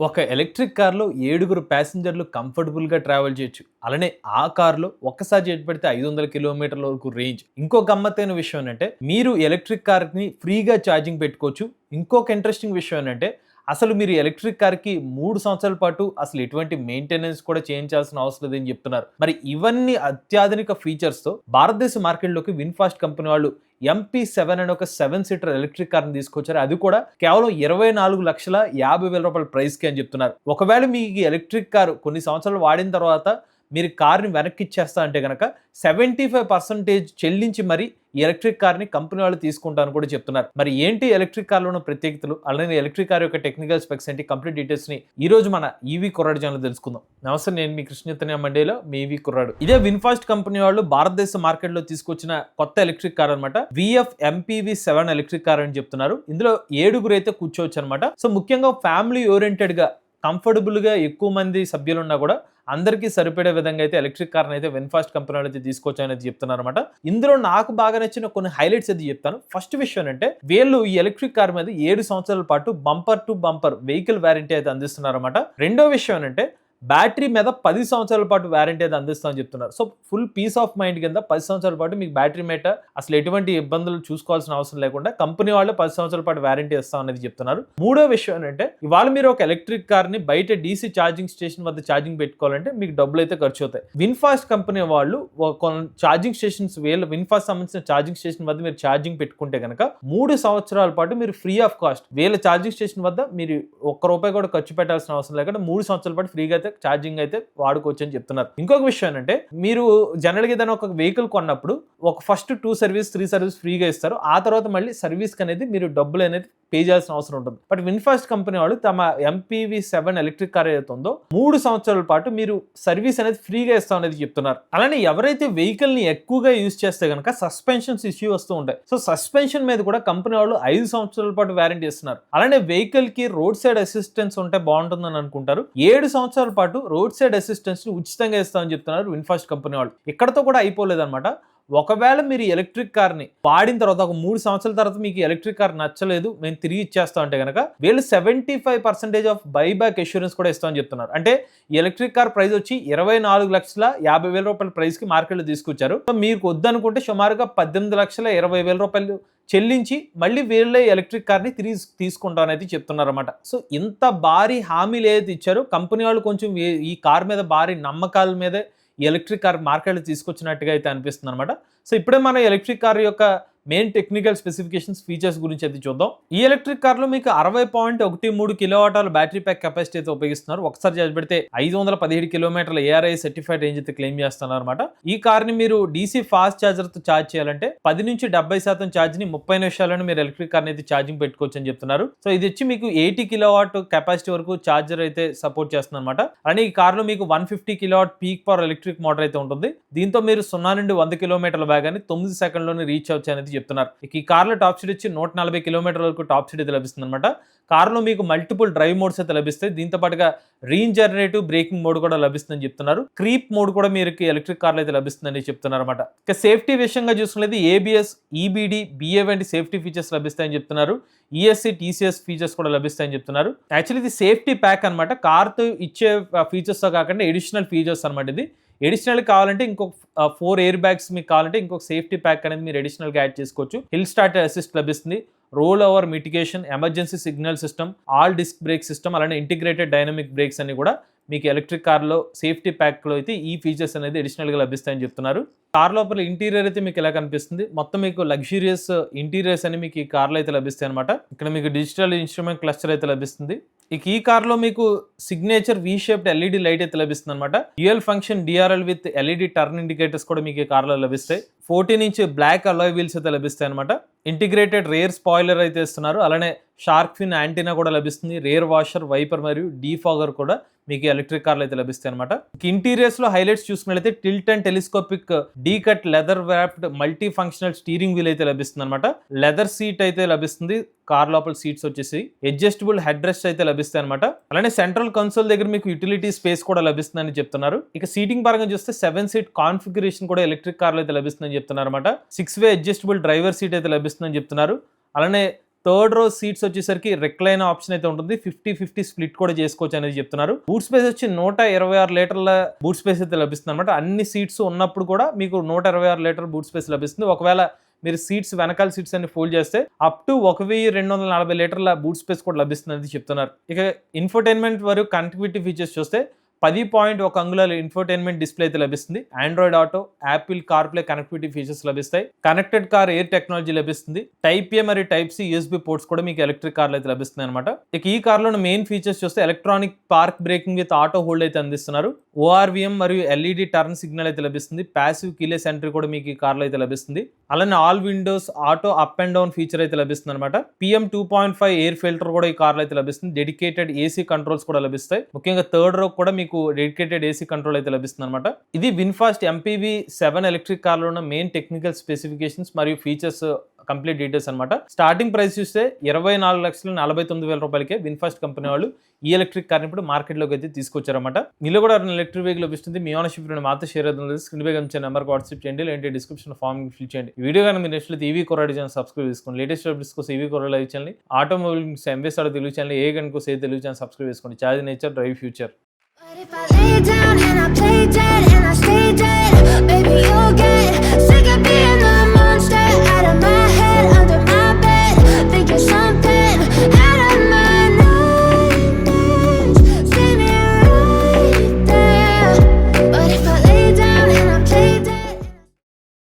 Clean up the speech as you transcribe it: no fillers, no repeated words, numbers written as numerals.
ఒక ఎలక్ట్రిక్ కార్‌లో 7గురు ప్యాసింజర్లు కంఫర్టబుల్‌గా ట్రావెల్ చేయొచ్చు. అలానే ఆ కార్‌లో ఒక్కసారి చేతి పెడితే 500 కిలోమీటర్ల వరకు రేంజ్. ఇంకో గమ్మత్తైన విషయం ఏంటంటే, మీరు ఎలక్ట్రిక్ కార్‌ని ఫ్రీగా ఛార్జింగ్ పెట్టుకోవచ్చు. ఇంకొక ఇంట్రెస్టింగ్ విషయం ఏంటంటే, అసలు మీరు ఎలక్ట్రిక్ కార్‌కి 3 సంవత్సరాల పాటు అసలు ఎటువంటి మెయింటెనెన్స్ కూడా చేయించాల్సిన అవసరం లేదని చెప్తున్నారు. మరి ఇవన్నీ అత్యాధునిక ఫీచర్స్‌తో భారతదేశ మార్కెట్‌లోకి విన్‌ఫాస్ట్ కంపెనీ వాళ్ళు ఎంపీ7 అనే ఒక 7 సీటర్ ఎలక్ట్రిక్ కార్‌ని తీసుకొచ్చారు. అది కూడా కేవలం 24,50,000 ప్రైస్‌కి అని చెప్తున్నారు. ఒకవేళ మీ ఈ ఎలక్ట్రిక్ కారు కొన్ని సంవత్సరాలు వాడిన తర్వాత మీరు కార్‌ని వెనక్కి ఇచ్చేస్తా అంటే గనక 75% చెల్లించి మరి ఈ ఎలక్ట్రిక్ కార్‌ని కంపెనీ వాళ్ళు తీసుకుంటారని కూడా చెప్తున్నారు. మరి ఏంటి ఎలక్ట్రిక్ కార్‌లో ఉన్న ప్రత్యేకతలు? అలానే ఎలక్ట్రిక్ కార్ యొక్క టెక్నికల్ స్పెక్స్ ఏంటి? కంప్లీట్ డీటెయిల్స్‌ని ఈ రోజు మన ఈవీ కుర్రాడు ఛానెల్‌లో తెలుసుకుందాం. నమస్తే, నేను మీ కృష్ణ చైతన్య మండేలో మీ ఈవీ కుర్రాడు. ఇదే విన్‌ఫాస్ట్ కంపెనీ వాళ్ళు భారతదేశ మార్కెట్‌లో తీసుకొచ్చిన కొత్త ఎలక్ట్రిక్ కార్ అన్నమాట. VF MPV7 ఎలక్ట్రిక్ కార్ అని చెప్తున్నారు. ఇందులో 7గురు అయితే కూర్చోవచ్చు అన్నమాట. సో ముఖ్యంగా ఫ్యామిలీ ఓరియెంటెడ్‌గా కంఫర్టబుల్‌గా ఎక్కువ మంది సభ్యులున్నా కూడా అందరికీ సరిపడే విధంగా అయితే ఎలక్ట్రిక్ కార్ని అయితే విన్‌ఫాస్ట్ కంపెనీ అయితే తీసుకొచ్చారని చెప్తున్నారన్నమాట. ఇందులో నాకు బాగా నచ్చిన కొన్ని హైలైట్స్ అయితే చెప్తాను. ఫస్ట్ విషయం అంటే వీళ్ళు ఈ ఎలక్ట్రిక్ కార్ మీద 7 సంవత్సరాల పాటు bumper to bumper vehicle warranty అయితే అందిస్తున్నారన్నమాట. రెండో విషయం ఏంటంటే బ్యాటరీ మీద 10 సంవత్సరాల పాటు వారంటీ అయితే అందిస్తామని చెప్తున్నారు. So full peace of mind కింద 10 సంవత్సరాల పాటు మీకు బ్యాటరీ మీద అసలు ఎటువంటి ఇబ్బందులు చూసుకోవాల్సిన అవసరం లేకుండా కంపెనీ వాళ్ళు 10 సంవత్సరాల పాటు వారంటీ ఇస్తాం అనేది చెప్తున్నారు. మూడో విషయం ఏంటంటే ఇవాళ మీరు ఒక ఎలక్ట్రిక్ కార్ ని బయట DC ఛార్జింగ్ స్టేషన్ వద్ద ఛార్జింగ్ పెట్టుకోవాలంటే మీకు డబ్బులు అయితే ఖర్చు అవుతాయి. విన్‌ఫాస్ట్ కంపెనీ వాళ్ళు ఛార్జింగ్ స్టేషన్స్ విన్‌ఫాస్ట్ సంబంధించిన ఛార్జింగ్ స్టేషన్ వద్ద మీరు ఛార్జింగ్ పెట్టుకుంటే కనుక 3 సంవత్సరాల పాటు మీరు free of cost charging station వద్ద మీరు ₹1 కూడా ఖర్చు పెట్టాల్సిన అవసరం లేకుండా 3 సంవత్సరాల పాటు ఫ్రీగా అయితే ఛార్జింగ్ అయితే వాడుకోవచ్చు అని చెప్తున్నారు. ఇంకొక విషయం ఏంటంటే మీరు జనరల్ గా ఏదైనా ఒక వెహికల్ కొన్నప్పుడు ఒక ఫస్ట్ 2 సర్వీస్ 3 సర్వీస్ ఫ్రీగా ఇస్తారు. ఆ తర్వాత మళ్ళీ సర్వీస్ కి అనేది మీరు డబ్బులు అనేది పే చేయాల్సిన అవసరం ఉంటుంది. బట్ విన్‌ఫాస్ట్ కంపెనీ వాళ్ళు తమ MPV7 ఎలక్ట్రిక్ కార్ ఏదైతే ఉందో 3 సంవత్సరాల పాటు మీరు సర్వీస్ అనేది ఫ్రీగా ఇస్తాం అనేది చెప్తున్నారు. అలానే ఎవరైతే వెహికల్ ని ఎక్కువగా యూజ్ చేస్తే కనుక సస్పెన్షన్స్ ఇష్యూ వస్తూ ఉంటాయి. సో సస్పెన్షన్ మీద కూడా కంపెనీ వాళ్ళు 5 సంవత్సరాల పాటు వారంటీ ఇస్తున్నారు. అలానే వెహికల్ కి రోడ్ సైడ్ అసిస్టెన్స్ ఉంటే బాగుంటుందని అనుకుంటారు. 7 సంవత్సరాల పాటు రోడ్ సైడ్ అసిస్టెన్స్ ని ఉచితంగా ఇస్తామని చెప్తున్నారు విన్‌ఫాస్ట్ కంపెనీ వాళ్ళు. ఇక్కడతో కూడా అయిపోలేదన్నమాట. ఒకవేళ మీరు ఎలక్ట్రిక్ కార్ని వాడిన తర్వాత ఒక 3 సంవత్సరాల తర్వాత మీకు ఎలక్ట్రిక్ కార్ నచ్చలేదు, మేము తిరిగి ఇచ్చేస్తాం అంటే కనుక వీళ్ళు 75% ఆఫ్ బైబ్యాక్ అష్యూరెన్స్ కూడా ఇస్తామని చెప్తున్నారు. అంటే ఈ ఎలక్ట్రిక్ కార్ ప్రైస్ వచ్చి ₹24,50,000 ప్రైస్ కి మార్కెట్లో తీసుకొచ్చారు. సో మీకు వద్దనుకుంటే సుమారుగా ₹18,20,000 చెల్లించి మళ్ళీ వీళ్ళే ఎలక్ట్రిక్ కార్ని తిరిగి తీసుకుంటామని చెప్తున్నారన్నమాట. సో ఇంత భారీ హామీలు ఏదైతే ఇచ్చారో కంపెనీ వాళ్ళు కొంచెం ఈ కార్ మీద భారీ నమ్మకాల మీదే ఈ ఎలక్ట్రిక్ కార్ మార్కెట్లో తీసుకొచ్చినట్టుగా అయితే అనిపిస్తుంది అనమాట. సో ఇప్పుడే మనం ఎలక్ట్రిక్ కార్ యొక్క మెయిన్ టెక్నికల్ స్పెసిఫికేషన్స్ ఫీచర్స్ గురించి అయితే చూద్దాం. ఈ ఎలక్ట్రిక్ కార్లో మీకు 60.13 కిలోవాట్ల బ్యాటరీ ప్యాక్ కెపాసిటీ అయితే ఉపయోగిస్తున్నారు. ఒకసారి చార్జ్ పెడితే 517 కిలోమీటర్ల ARAI సర్టిఫైడ్ రేంజ్ అయితే క్లెయిమ్ చేస్తున్నారు అనమాట. ఈ కార్ని మీరు DC ఫాస్ట్ ఛార్జర్ తో ఛార్జ్ చేయాలంటే 10 నుంచి 70% ఛార్జ్ ని 30 నిమిషాలను మీరు ఎలక్ట్రిక్ కార్ని అయితే ఛార్జింగ్ పెట్టుకోవచ్చు అని చెప్తున్నారు. సో ఇది వచ్చి మీకు 80 కిలోవాట్ కెపాసిటీ వరకు ఛార్జర్ అయితే సపోర్ట్ చేస్తుంది అనమాట. అని ఈ కార్లో మీకు 150 kilowatt peak power electric motor అయితే ఉంటుంది. దీంతో మీరు 0 నుండి 100 కిలోమీటర్ల వేగాన్ని 9 సెకండ్లోనే రీచ్ అవచ్చు అనేది చెప్తున్నారు. ఈ కార్లో టాప్ స్పీడ్ వచ్చి 140 కిలోమీటర్ల వరకు టాప్ స్పీడ్ అయితే లభిస్తుంది అనమాట. కార్లో మీకు మల్టిపుల్ డ్రైవ్ మోడ్స్ అయితే లభిస్తాయి. దీంతో పాటుగా రీజనరేటివ్ బ్రేకింగ్ మోడ్ కూడా లభిస్తుందని చెప్తున్నారు. క్రీప్ మోడ్ కూడా మీరు ఎలక్ట్రిక్ కార్లో అయితే లభిస్తుందని చెప్తున్నారు అనమాట. ఇక సేఫ్టీ విషయంగా చూసుకునేది ABS, EBD, BA వంటి సేఫ్టీ ఫీచర్స్ లభిస్తాయని చెప్తున్నారు. ESC, TCS ఫీచర్స్ కూడా లభిస్తాయని చెప్తున్నారు. యాక్చువల్లీ ఇది సేఫ్టీ ప్యాక్ అనమాట. కార్తో ఇచ్చే ఫీచర్స్ తో కాకుండా ఎడిషనల్ ఫీచర్స్ అనమాట. ఇది ఎడిషనల్ కావాలంటే ఇంకొక 4 ఎయిర్ బ్యాగ్స్ మీకు కావాలంటే ఇంకొక సేఫ్టీ ప్యాక్ అనేది మీరు అడిషనల్ గా యాడ్ చేసుకోవచ్చు. హిల్ స్టార్ట్ అసిస్ట్ లభిస్తుంది. Roll over mitigation, emergency signal system, all disc brake system, అలానే ఇంటిగ్రేటెడ్ డైనమిక్ బ్రేక్స్ అన్ని కూడా మీకు ఎలక్ట్రిక్ కార్లో సేఫ్టీ ప్యాక్లో అయితే ఈ ఫీచర్స్ అనేది అడిషనల్గా లభిస్తాయని చెప్తున్నారు. కార్ లోపల ఇంటీరియర్ అయితే మీకు ఎలా కనిపిస్తుంది, మొత్తం మీకు లగ్జూరియస్ ఇంటీరియర్స్ అని మీకు ఈ కార్లో అయితే లభిస్తాయి అనమాట. ఇక్కడ మీకు డిజిటల్ ఇన్స్ట్రుమెంట్ క్లస్టర్ అయితే లభిస్తుంది. ఇక ఈ కార్లో మీకు signature V shaped LED light అయితే లభిస్తుంది అనమాట. Dual function DRL with LED turn indicators కూడా మీకు ఈ కార్లో లభిస్తాయి. 14 ఇంచ్ బ్లాక్ అలాయ్ వీల్స్ అయితే లభిస్తాయి అనమాట. ఇంటిగ్రేటెడ్ రేర్ స్పాయిలర్ అయితే ఇస్తున్నారు. అలానే షార్క్ ఫిన్ యాంటీనా కూడా లభిస్తుంది. రేర్ వాషర్, వైపర్ మరియు డీఫాగర్ కూడా మీకు ఎలక్ట్రిక్ కార్లు అయితే లభిస్తాయి అనమాట. ఇంటీరియర్స్ లో హైలైట్స్ చూసుకున్నట్లయితే tilt and telescopic D cut leather wrapped multi functional steering wheel అయితే లభిస్తుంది అనమాట. లెదర్ సీట్ అయితే లభిస్తుంది. కార్ లోపల సీట్స్ వచ్చేసి అడ్జస్టబుల్ హెడ్ రెస్ట్ అయితే లభిస్తాయి అనమాట. అలానే సెంట్రల్ కన్సోల్ దగ్గర మీకు యూటిలిటీ స్పేస్ కూడా లభిస్తుందని చెప్తున్నారు. ఇక సీటింగ్ పరంగా చూస్తే 7 సీట్ కాన్ఫిగరేషన్ కూడా ఎలక్ట్రిక్ కార్లో అయితే లభిస్తుందని చెప్తున్నారు అనమాట. 6 వే అడ్జస్టబుల్ డ్రైవర్ సీట్ అయితే లభిస్తుందని చెప్తున్నారు. అలానే థర్డ్ రో సీట్స్ వచ్చేసరికి రెక్లైన్ ఆప్షన్ అయితే ఉంటుంది. 50-50 స్ప్లిట్ కూడా చేసుకోవచ్చు అనేది చెప్తున్నారు. బూట్ స్పేస్ వచ్చి 126 లీటర్ల బూట్ స్పేస్ అయితే లభిస్తుంది అనమాట. అన్ని సీట్స్ ఉన్నప్పుడు కూడా మీకు 126 లీటర్ బూట్ స్పేస్ లభిస్తుంది. ఒకవేళ మీరు సీట్స్ వెనకాల సీట్స్ అన్ని ఫోల్డ్ చేస్తే అప్ టు 1240 లీటర్ల బూట్ స్పేస్ కూడా లభిస్తుంది అనేది చెప్తున్నారు. ఇక ఇన్ఫోటైన్మెంట్ మరియు కనెక్టివిటీ ఫీచర్స్ చూస్తే 10.1 అంగుళాల ఇన్ఫోటైన్మెంట్ డిస్ప్లే అయితే లభిస్తుంది. Android auto, Apple CarPlay connectivity features లభిస్తాయి. కనెక్టెడ్ కార్ ఎయిర్ టెక్నాలజీ లభిస్తుంది. టైప్ ఏ మరియు టైప్ సి యూఎస్బీ పోర్ట్స్ కూడా మీకు ఎలక్ట్రిక్ కార్లు అయితే లభిస్తుంది అనమాట. ఇక ఈ కార్లో మెయిన్ ఫీచర్స్ చూస్తే electronic park breaking with auto hold అయితే అందిస్తున్నారు. ఓఆర్విఎం మరియు ఎల్ఈడి టర్న్ సిగ్నల్ అయితే లభిస్తుంది. ప్యాసివ్ కీలెస్ ఎంట్రీ కూడా మీకు ఈ కార్లో అయితే లభిస్తుంది. అలానే all Windows auto up and down feature అయితే లభిస్తుంది అనమాట. PM 2.5 ఎయిర్ ఫిల్టర్ కూడా ఈ కార్లో అయితే లభిస్తుంది. డెడికేటెడ్ ఏసీ కంట్రోల్స్ కూడా లభిస్తాయి. ముఖ్యంగా థర్డ్ రో కూడా మీకు డెడికేటెడ్ ఏసీ కంట్రోల్ అయితే లభిస్తుంది అనమాట. ఇది విన్ఫాస్ట్ MPV 7 ఎలక్ట్రిక్ కార్లో ఉన్న మెయిన్ టెక్నికల్ స్పెసిఫికేషన్స్ మరియు ఫీచర్స్ కంప్లీట్ డీటెయిల్స్ అనమాట. స్టార్టింగ్ ప్రైస్ చూస్తే 24,49,000 రూపాయలకే విన్ఫాస్ట్ కంపెనీ వాళ్ళు ఈ ఎలక్ట్రిక్ కార్ని ఇప్పుడు మార్కెట్లోకి అయితే తీసుకొచ్చారన్నమాట. మీలో కూడా ఎలక్ట్రిక్ వెహికల్ లభిస్తుంది. మీ ఓనర్షిప్ మాతో షేర్ అవుతుంది. స్క్రీన్ పై కనిపించే నెంబర్కి వాట్సాప్ చేయండి, లేదంటే డిస్క్రిప్షన్ ఫామ్ ఫిల్ చేయండి. ఈ వీడియో కానీ మీరు next EV Koradi channel subscribe చేసుకోండి. లేటెస్ట్ అప్డేట్స్ కోసం EV Koradi live channel, automobile MBS Telugu channel, ఏ గన్ కోసం తెలుగు ఛానల్ సబ్స్క్రైబ్ చేసుకోండి. Charge nature drive future. But if I lay down and